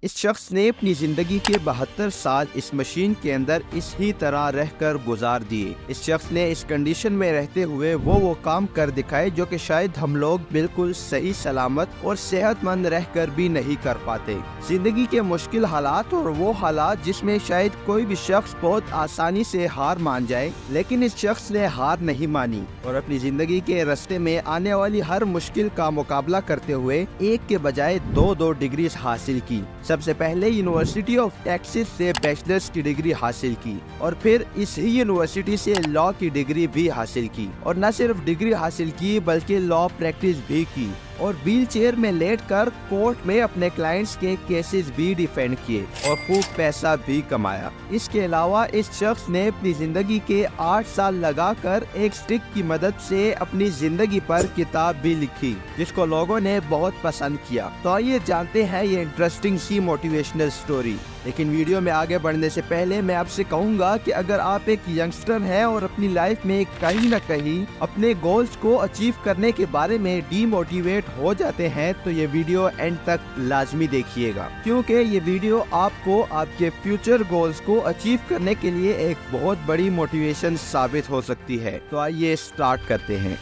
इस शख्स ने अपनी जिंदगी के 72 साल इस मशीन के अंदर इसी तरह रहकर गुजार दिए। इस शख्स ने इस कंडीशन में रहते हुए वो काम कर दिखाए जो कि शायद हम लोग बिल्कुल सही सलामत और सेहतमंद रहकर भी नहीं कर पाते। जिंदगी के मुश्किल हालात और वो हालात जिसमें शायद कोई भी शख्स बहुत आसानी से हार मान जाए, लेकिन इस शख्स ने हार नहीं मानी और अपनी जिंदगी के रास्ते में आने वाली हर मुश्किल का मुकाबला करते हुए एक के बजाय दो डिग्री हासिल की। सबसे पहले यूनिवर्सिटी ऑफ टेक्सास से बैचलर्स की डिग्री हासिल की और फिर इसी यूनिवर्सिटी से लॉ की डिग्री भी हासिल की और न सिर्फ डिग्री हासिल की बल्कि लॉ प्रैक्टिस भी की और व्हील चेयर में लेटकर कोर्ट में अपने क्लाइंट्स के केसेस भी डिफेंड किए और खूब पैसा भी कमाया। इसके अलावा इस शख्स ने अपनी जिंदगी के 8 साल लगाकर एक स्टिक की मदद से अपनी जिंदगी पर किताब भी लिखी जिसको लोगों ने बहुत पसंद किया। तो आइए जानते हैं ये इंटरेस्टिंग सी मोटिवेशनल स्टोरी। लेकिन वीडियो में आगे बढ़ने से पहले मैं आपसे कहूँगा कि अगर आप एक यंगस्टर हैं और अपनी लाइफ में कहीं न कहीं अपने गोल्स को अचीव करने के बारे में डीमोटिवेट हो जाते हैं तो ये वीडियो एंड तक लाजमी देखिएगा, क्योंकि ये वीडियो आपको आपके फ्यूचर गोल्स को अचीव करने के लिए एक बहुत बड़ी मोटिवेशन साबित हो सकती है। तो आइए स्टार्ट करते हैं।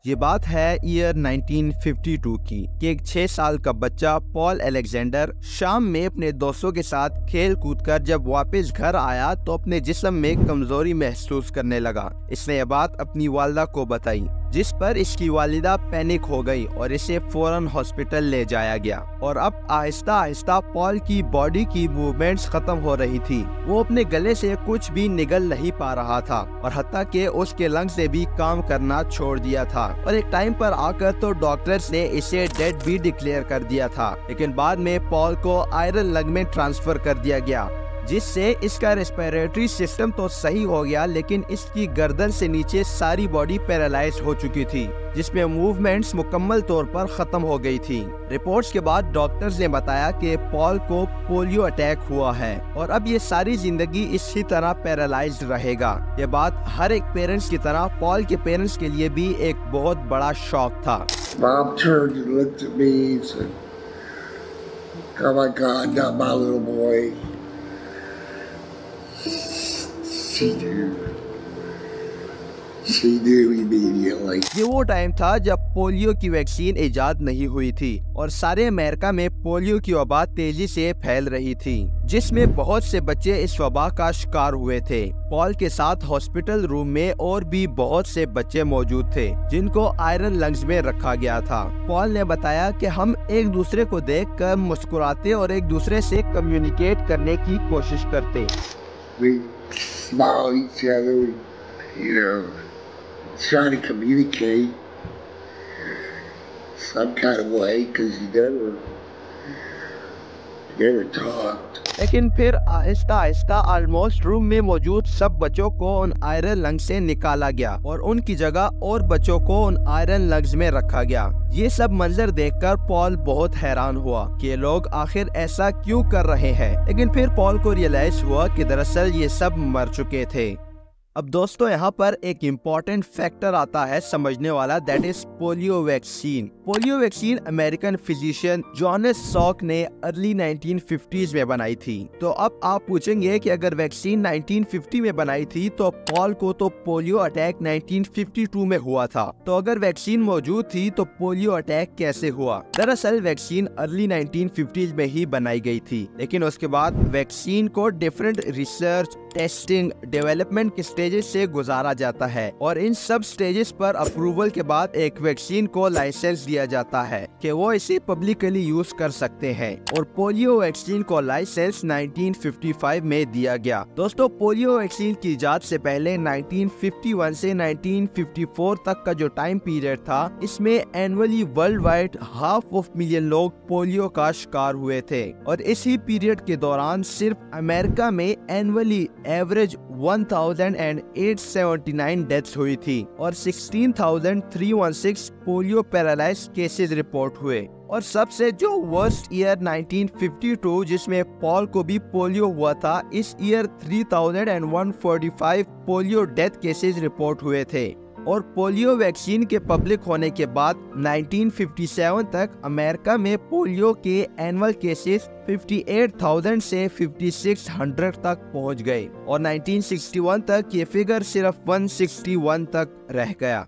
ये बात है ईयर 1952 की कि एक 6 साल का बच्चा पॉल अलेक्जेंडर शाम में अपने दोस्तों के साथ खेल कूद कर जब वापस घर आया तो अपने जिस्म में कमजोरी महसूस करने लगा। इसने ये बात अपनी वालिदा को बताई, जिस पर इसकी वालिदा पैनिक हो गई और इसे फौरन हॉस्पिटल ले जाया गया। और अब आहिस्ता आहिस्ता पॉल की बॉडी की मूवमेंट्स खत्म हो रही थी। वो अपने गले से कुछ भी निगल नहीं पा रहा था और हत्ता के उसके लंग्स से भी काम करना छोड़ दिया था और एक टाइम पर आकर तो डॉक्टर्स ने इसे डेड भी डिक्लेयर कर दिया था। लेकिन बाद में पॉल को आयरन लंग में ट्रांसफर कर दिया गया, जिससे इसका रेस्पिरेटरी सिस्टम तो सही हो गया, लेकिन इसकी गर्दन से नीचे सारी बॉडी पैरालाइज हो चुकी थी, जिसमें मूवमेंट्स मुकम्मल तौर पर खत्म हो गई थी। रिपोर्ट्स के बाद डॉक्टर्स ने बताया कि पॉल को पोलियो अटैक हुआ है और अब ये सारी जिंदगी इसी तरह पैरालाइज रहेगा। ये बात हर एक पेरेंट्स की तरह पॉल के पेरेंट्स के लिए भी एक बहुत बड़ा शॉक था। Mom turned and looked at me and said, "Oh my God, not my little boy." She knew immediately. ये वो टाइम था जब पोलियो की वैक्सीन इजाद नहीं हुई थी और सारे अमेरिका में पोलियो की वबा तेजी से फैल रही थी, जिसमें बहुत से बच्चे इस वबा का शिकार हुए थे। पॉल के साथ हॉस्पिटल रूम में और भी बहुत से बच्चे मौजूद थे जिनको आयरन लंग्स में रखा गया था। पॉल ने बताया कि हम एक दूसरे को देखकर मुस्कुराते और एक दूसरे से कम्युनिकेट करने की कोशिश करते। We smile at each other, trying to communicate some kind of way, because you never talked. लेकिन फिर आहिस्ता आहिस्ता ऑलमोस्ट रूम में मौजूद सब बच्चों को उन आयरन लंग से निकाला गया और उनकी जगह और बच्चों को उन आयरन लंग्स में रखा गया। ये सब मंजर देखकर पॉल बहुत हैरान हुआ कि ये लोग आखिर ऐसा क्यों कर रहे हैं। लेकिन फिर पॉल को रियलाइज हुआ कि दरअसल ये सब मर चुके थे। अब दोस्तों यहाँ पर एक इम्पोर्टेंट फैक्टर आता है समझने वाला, that is polio vaccine. Polio vaccine American physician Jonas Salk ने अर्ली 1950s में बनाई थी। तो अब आप पूछेंगे कि अगर वैक्सीन 1950 में बनाई थी तो पॉल को तो पोलियो अटैक 1952 में हुआ था, तो अगर वैक्सीन मौजूद थी तो पोलियो अटैक कैसे हुआ? दरअसल वैक्सीन अर्ली 1950s में ही बनाई गई थी, लेकिन उसके बाद वैक्सीन को डिफरेंट रिसर्च, टेस्टिंग, डेवलपमेंट के स्टेजेस से गुजारा जाता है और इन सब स्टेजेस पर अप्रूवल के बाद एक वैक्सीन को लाइसेंस दिया जाता है कि वो इसे पब्लिकली यूज कर सकते हैं और पोलियो वैक्सीन को लाइसेंस 1955 में दिया गया। दोस्तों, पोलियो वैक्सीन की इजाद से पहले 1951 से 1954 तक का जो टाइम पीरियड था, इसमें एनुअली वर्ल्ड वाइड 500,000 लोग पोलियो का शिकार हुए थे और इसी पीरियड के दौरान सिर्फ अमेरिका में एनुअली एवरेज 1,879 डेथ्स हुई थी और 16,316 पोलियो पैरालाइज केसेस रिपोर्ट हुए। और सबसे जो वर्स्ट ईयर 1952 जिसमें पॉल को भी पोलियो हुआ था, इस year 3,145 polio death cases report हुए थे। और पोलियो वैक्सीन के पब्लिक होने के बाद 1957 तक अमेरिका में पोलियो के एनुअल केसेस 58,000 से 5600 तक पहुंच गए और 1961 तक ये फिगर सिर्फ 161 तक रह गया।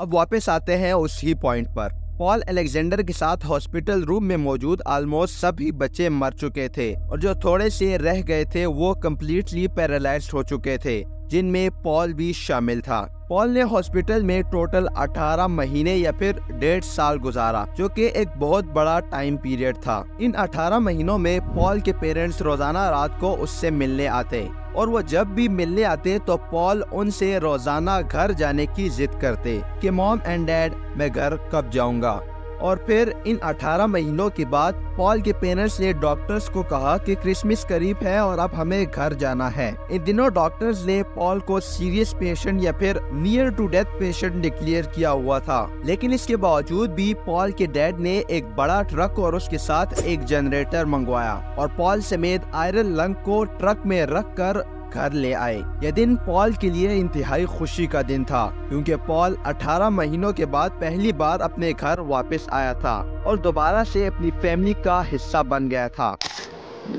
अब वापस आते हैं उसी पॉइंट पर। पॉल अलेक्जेंडर के साथ हॉस्पिटल रूम में मौजूद ऑलमोस्ट सभी बच्चे मर चुके थे और जो थोड़े से रह गए थे वो कम्प्लीटली पैरालाइज्ड हो चुके थे, जिनमें पॉल भी शामिल था। पॉल ने हॉस्पिटल में टोटल 18 महीने या फिर 1.5 साल गुजारा, जो कि एक बहुत बड़ा टाइम पीरियड था। इन 18 महीनों में पॉल के पेरेंट्स रोजाना रात को उससे मिलने आते और वो जब भी मिलने आते तो पॉल उनसे रोजाना घर जाने की जिद करते कि मॉम एंड डैड मैं घर कब जाऊंगा। और फिर इन 18 महीनों के बाद पॉल के पेरेंट्स ने डॉक्टर्स को कहा कि क्रिसमस करीब है और अब हमें घर जाना है। इन दिनों डॉक्टर्स ने पॉल को सीरियस पेशेंट या फिर near to death patient declare किया हुआ था, लेकिन इसके बावजूद भी पॉल के डैड ने एक बड़ा ट्रक और उसके साथ एक जनरेटर मंगवाया और पॉल समेत आयरन लंग को ट्रक में रख कर घर ले आए। यह दिन पॉल के लिए इंतहाई खुशी का दिन था, क्योंकि पॉल 18 महीनों के बाद पहली बार अपने घर वापस आया था और दोबारा से अपनी फैमिली का हिस्सा बन गया था।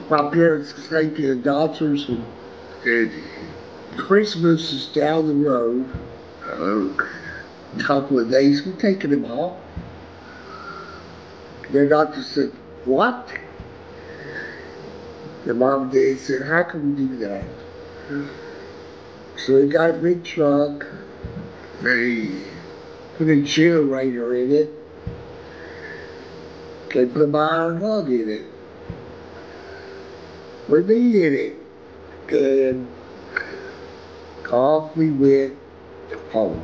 My parents take the doctors and Christmas is down the road. A couple of days, we're taking them home. The doctor said, "What?" The mom and dad said, "How can we do that?" So they got a big truck, they put a generator in it, they put an iron lung in it, we needed it, and off we went home.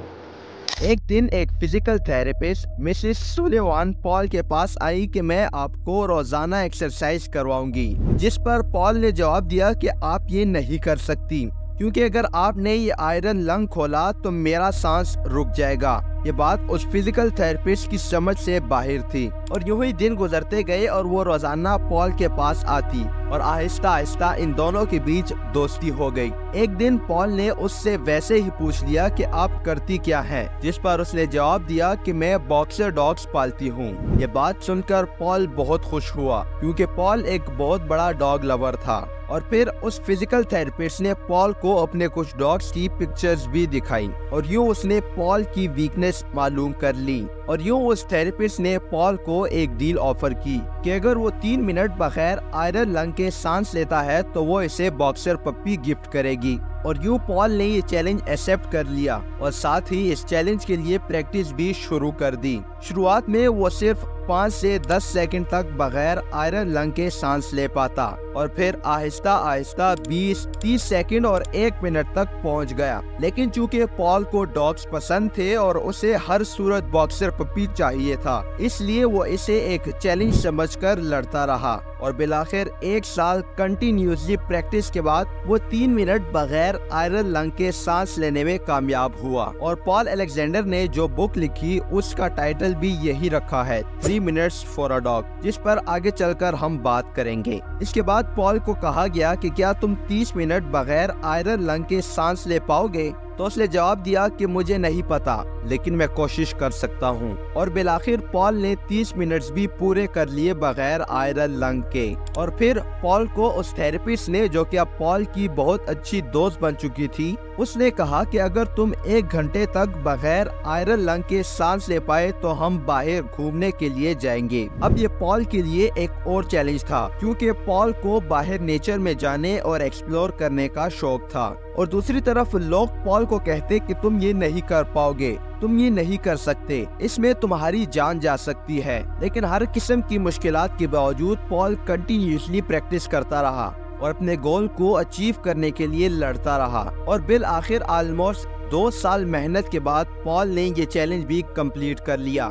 एक दिन एक physical therapist Mrs Sullivan Paul के पास आई कि मैं आपको रोजाना exercise करवाऊंगी, जिस पर पॉल ने जवाब दिया कि आप ये नहीं कर सकती, क्योंकि अगर आपने ये आयरन लंग खोला तो मेरा सांस रुक जाएगा। ये बात उस फिजिकल थेरेपिस्ट की समझ से बाहर थी और यूं ही दिन गुजरते गए और वो रोजाना पॉल के पास आती और आहिस्ता आहिस्ता इन दोनों के बीच दोस्ती हो गई। एक दिन पॉल ने उससे वैसे ही पूछ लिया कि आप करती क्या हैं, जिस पर उसने जवाब दिया कि मैं बॉक्सर डॉग्स पालती हूँ। ये बात सुनकर पॉल बहुत खुश हुआ, क्योंकि पॉल एक बहुत बड़ा डॉग लवर था। और फिर उस फिजिकल थेरेपिस्ट ने पॉल को अपने कुछ डॉग्स की पिक्चर्स भी दिखाई और यूं उसने पॉल की वीकनेस मालूम कर ली और यूं उस थेरेपिस्ट ने पॉल को एक डील ऑफर की कि अगर वो 3 मिनट बगैर आयरन लंग के सांस लेता है तो वो इसे बॉक्सर पप्पी गिफ्ट करेगी। और यूं पॉल ने ये चैलेंज एक्सेप्ट कर लिया और साथ ही इस चैलेंज के लिए प्रैक्टिस भी शुरू कर दी। शुरुआत में वो सिर्फ 5 से 10 सेकंड तक बगैर आयरन लंग के सांस ले पाता और फिर आहिस्ता आहिस्ता 20-30 सेकंड और 1 मिनट तक पहुंच गया। लेकिन चूंकि पॉल को डॉग्स पसंद थे और उसे हर सूरत बॉक्सर पप्पी चाहिए था, इसलिए वो इसे एक चैलेंज समझकर लड़ता रहा और बिलाखिर 1 साल कंटिन्यूसली प्रैक्टिस के बाद वो 3 मिनट बगैर आयरन लंग के सांस लेने में कामयाब हुआ। और पॉल अलेक्जेंडर ने जो बुक लिखी उसका टाइटल भी यही रखा है, 3 मिनट्स फॉर अ डॉग, जिस पर आगे चलकर हम बात करेंगे। इसके बाद पॉल को कहा गया कि क्या तुम 30 मिनट बगैर आयरन लंग के सांस ले पाओगे? तो उसने जवाब दिया कि मुझे नहीं पता, लेकिन मैं कोशिश कर सकता हूँ। और बिलाखिर पॉल ने 30 मिनट्स भी पूरे कर लिए बगैर आयरन लंग के। और फिर पॉल को उस थेरेपिस्ट ने, जो कि अब पॉल की बहुत अच्छी दोस्त बन चुकी थी, उसने कहा कि अगर तुम 1 घंटे तक बगैर आयरन लंग के सांस ले पाए तो हम बाहर घूमने के लिए जाएंगे। अब ये पॉल के लिए एक और चैलेंज था, क्योंकि पॉल को बाहर नेचर में जाने और एक्सप्लोर करने का शौक था। और दूसरी तरफ लोग पॉल को कहते कि तुम ये नहीं कर पाओगे, तुम ये नहीं कर सकते, इसमें तुम्हारी जान जा सकती है। लेकिन हर किस्म की मुश्किलात के बावजूद पॉल कंटिन्यूसली प्रैक्टिस करता रहा और अपने गोल को अचीव करने के लिए लड़ता रहा। और बिल आखिर ऑलमोस्ट 2 साल मेहनत के बाद पॉल ने ये चैलेंज भी कंप्लीट कर लिया।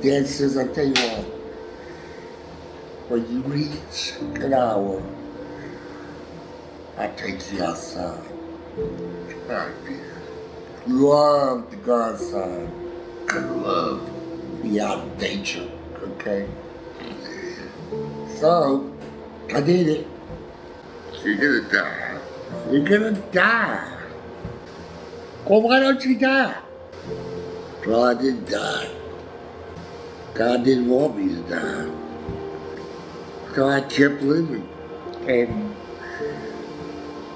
Dad says, I tell you what, when you reach an hour, I take you outside. I love to go outside. I love to be out in nature, okay? So, I did it. You're gonna die. You're gonna die. Well, why don't you die? Well, I didn't die. God didn't want me to die. So I kept living and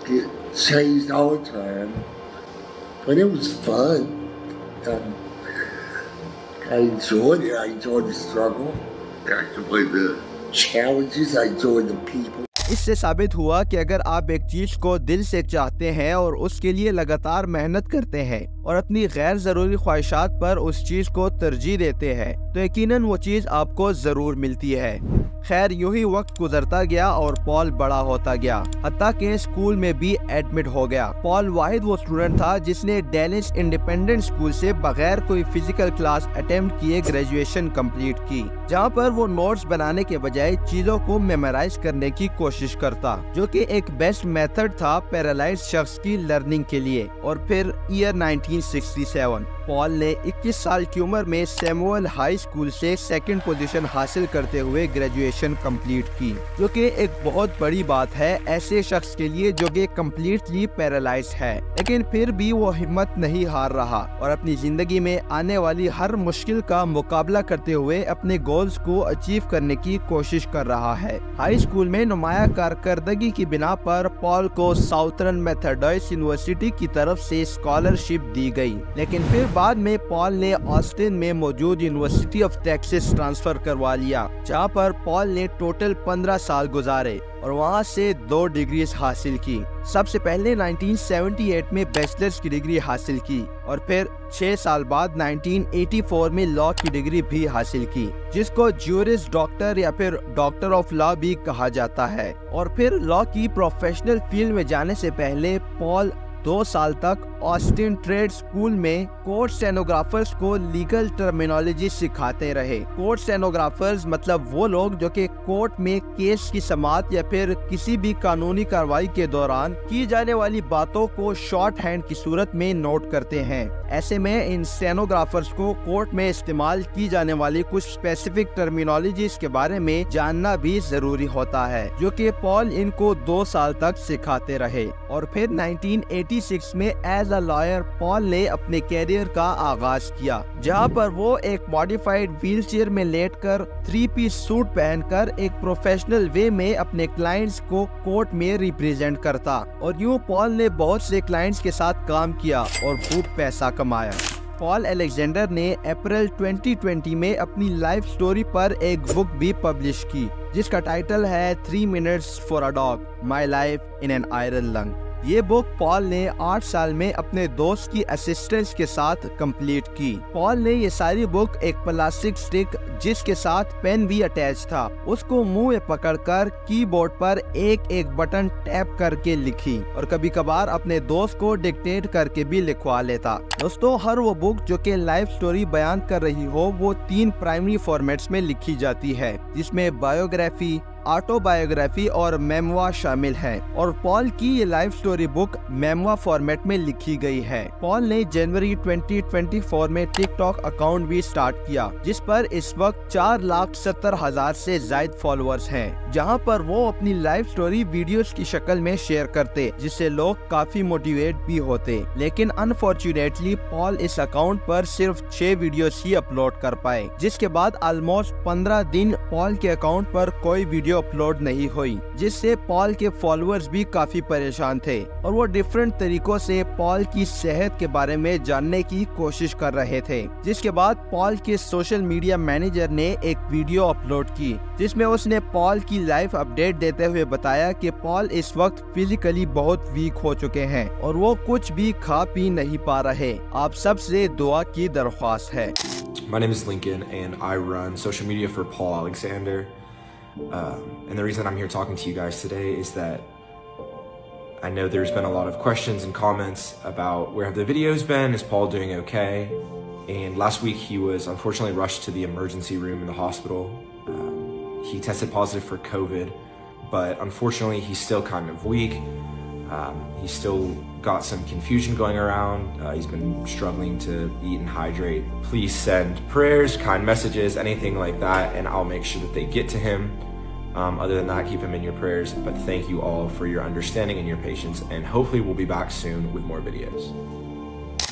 get changed all the time. But it was fun. I enjoyed it. I enjoyed the struggle. I enjoyed the challenges. I enjoyed the people. इससे साबित हुआ कि अगर आप एक चीज को दिल से चाहते हैं और उसके लिए लगातार मेहनत करते हैं और अपनी गैर जरूरी ख्वाहिशात पर उस चीज को तरजीह देते हैं तो यकीनन वो चीज आपको जरूर मिलती है। खैर यूं ही वक्त गुजरता गया और पॉल बड़ा होता गया, हत्ता के स्कूल में भी एडमिट हो गया। पॉल वाहिद वो स्टूडेंट था जिसने डेनिस इंडिपेंडेंट स्कूल से बगैर कोई फिजिकल क्लास अटेम्प्ट किए ग्रेजुएशन कंप्लीट की, जहां पर वो नोट्स बनाने के बजाय चीजों को मेमोराइज करने की कोशिश करता, जो कि एक बेस्ट मेथड था पैरालाइज्ड शख्स की लर्निंग के लिए। और फिर ईयर 1967 पॉल ने 21 साल की उम्र में सैमुअल हाई स्कूल से सेकंड पोजीशन हासिल करते हुए ग्रेजुएशन कंप्लीट की, जो कि एक बहुत बड़ी बात है ऐसे शख्स के लिए जो कि कम्प्लीटली पैरालाइज्ड है। लेकिन फिर भी वो हिम्मत नहीं हार रहा और अपनी जिंदगी में आने वाली हर मुश्किल का मुकाबला करते हुए अपने गोल्स को अचीव करने की कोशिश कर रहा है। हाई स्कूल में नुमाया कारकर्दगी की बिना पर पॉल को साउथर्न मेथोडिस्ट यूनिवर्सिटी की तरफ से स्कॉलरशिप दी गई, लेकिन फिर बाद में पॉल ने ऑस्टिन में मौजूद यूनिवर्सिटी ऑफ टेक्सास ट्रांसफर करवा लिया, जहां पर पॉल ने टोटल 15 साल गुजारे और वहां से 2 डिग्रीज हासिल की। सबसे पहले 1978 में बैचलर्स की डिग्री हासिल की और फिर 6 साल बाद 1984 में लॉ की डिग्री भी हासिल की, जिसको ज्यूरिस डॉक्टर या फिर डॉक्टर ऑफ लॉ भी कहा जाता है। और फिर लॉ की प्रोफेशनल फील्ड में जाने से पहले पॉल 2 साल तक ऑस्टिन ट्रेड स्कूल में कोर्ट स्टेनोग्राफर्स को लीगल टर्मिनोलॉजी सिखाते रहे। कोर्ट स्टेनोग्राफर्स मतलब वो लोग जो कि कोर्ट में केस की समाअत या फिर किसी भी कानूनी कार्रवाई के दौरान की जाने वाली बातों को शॉर्ट हैंड की सूरत में नोट करते हैं। ऐसे में इन स्टेनोग्राफर्स को कोर्ट में इस्तेमाल की जाने वाली कुछ स्पेसिफिक टर्मिनोलॉजीज के बारे में जानना भी जरूरी होता है, जो कि पॉल इनको 2 साल तक सिखाते रहे। और फिर 1986 में एज अ लॉयर पॉल ने अपने कैरियर का आगाज किया, जहां पर वो एक मॉडिफाइड व्हीलचेयर में लेटकर 3-पीस सूट पहनकर एक प्रोफेशनल वे में अपने क्लाइंट्स को कोर्ट में रिप्रेजेंट करता। और यूं पॉल ने बहुत से क्लाइंट्स के साथ काम किया और खूब पैसा कमाया। पॉल अलेक्जेंडर ने अप्रैल 2020 में अपनी लाइफ स्टोरी पर एक बुक भी पब्लिश की, जिसका टाइटल है 3 Minutes for a Dog, My Life in an Iron Lung। ये बुक पॉल ने 8 साल में अपने दोस्त की असिस्टेंस के साथ कंप्लीट की। पॉल ने ये सारी बुक एक प्लास्टिक स्टिक जिसके साथ पेन भी अटैच था, उसको मुंह में पकड़कर कीबोर्ड पर एक बटन टैप करके लिखी और कभी कभार अपने दोस्त को डिक्टेट करके भी लिखवा लेता। दोस्तों, हर वो बुक जो कि लाइफ स्टोरी बयान कर रही हो वो 3 प्राइमरी फॉर्मेट्स में लिखी जाती है, जिसमें बायोग्राफी, ऑटोबायोग्राफी और मेमोआ शामिल है। और पॉल की ये लाइफ स्टोरी बुक मेमोआ फॉर्मेट में लिखी गई है। पॉल ने जनवरी 2024 में टिकटॉक अकाउंट भी स्टार्ट किया, जिस पर इस वक्त 4,70,000 से ज्यादा फॉलोअर्स हैं, जहां पर वो अपनी लाइफ स्टोरी वीडियोस की शक्ल में शेयर करते, जिससे लोग काफी मोटिवेट भी होते। लेकिन अनफॉर्चुनेटली पॉल इस अकाउंट पर सिर्फ 6 वीडियोस ही अपलोड कर पाए, जिसके बाद ऑलमोस्ट 15 दिन पॉल के अकाउंट पर कोई वीडियो अपलोड नहीं हुई, जिससे पॉल के फॉलोअर्स भी काफी परेशान थे और वो डिफरेंट तरीकों से पॉल की सेहत के बारे में जानने की कोशिश कर रहे थे। जिसके बाद पॉल के सोशल मीडिया मैनेजर ने एक वीडियो अपलोड की, जिसमें उसने पॉल की लाइफ अपडेट देते हुए बताया कि पॉल इस वक्त फिजिकली बहुत वीक हो चुके हैं और वो कुछ भी खा पी नहीं पा रहे। आप सबसे दुआ की दरख्वास्त है। My name is Lincoln and I run social media for Paul Alexander. And the reason I'm here talking to you guys today is that I know there's been a lot of questions and comments about where have the videos been, is Paul doing okay? And last week he was unfortunately rushed to the emergency room in the hospital. He tested positive for COVID, but unfortunately he's still kind of weak. He's still got some confusion going around. He's been struggling to eat and hydrate. Please send prayers, kind messages, anything like that, and I'll make sure that they get to him. Other than that, keep him in your prayers. But thank you all for your understanding and your patience, and hopefully we'll be back soon with more videos.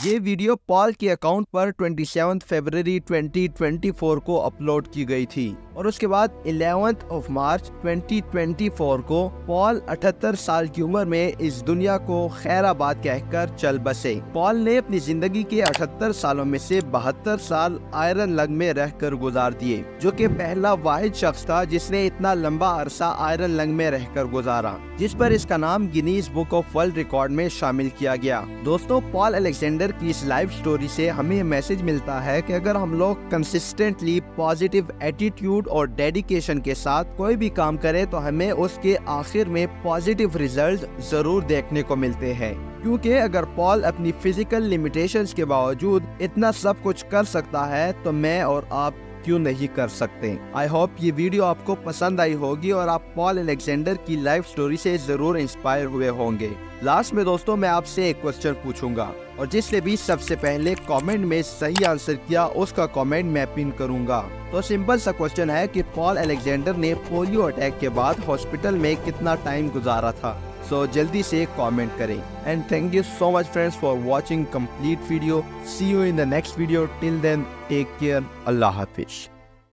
ये video Paul के account पर 27 फरवरी 2024 को upload की गई थी और उसके बाद 11 मार्च 2024 को पॉल 78 साल की उम्र में इस दुनिया को खैराबाद कहकर चल बसे। पॉल ने अपनी जिंदगी के 78 सालों में से 72 साल आयरन लंग में रहकर गुजार दिए, जो कि पहला वाहिद शख्स था जिसने इतना लंबा अरसा आयरन लंग में रहकर गुजारा, जिस पर इसका नाम Guinness book of world record में शामिल किया गया। दोस्तों, पॉल अलेक्जेंडर की इस लाइफ स्टोरी से हमें मैसेज मिलता है कि अगर हम लोग कंसिस्टेंटली पॉजिटिव एटीट्यूड और डेडिकेशन के साथ कोई भी काम करें तो हमें उसके आखिर में पॉजिटिव रिजल्ट जरूर देखने को मिलते हैं। क्योंकि अगर पॉल अपनी फिजिकल लिमिटेशंस के बावजूद इतना सब कुछ कर सकता है तो मैं और आप क्यों नहीं कर सकते। आई होप ये वीडियो आपको पसंद आई होगी और आप पॉल अलेक्जेंडर की लाइफ स्टोरी से जरूर इंस्पायर हुए होंगे। लास्ट में दोस्तों मैं आपसे एक क्वेश्चन पूछूंगा और जिसने भी सबसे पहले कमेंट में सही आंसर किया उसका कमेंट मैं पिन करूंगा। तो सिंपल सा क्वेश्चन है कि पॉल अलेक्जेंडर ने पोलियो अटैक के बाद हॉस्पिटल में कितना टाइम गुजारा था। सो जल्दी से कमेंट करें। And thank you so much friends for watching complete video. See you in the next video. Till then take care. अल्लाह हाफिज।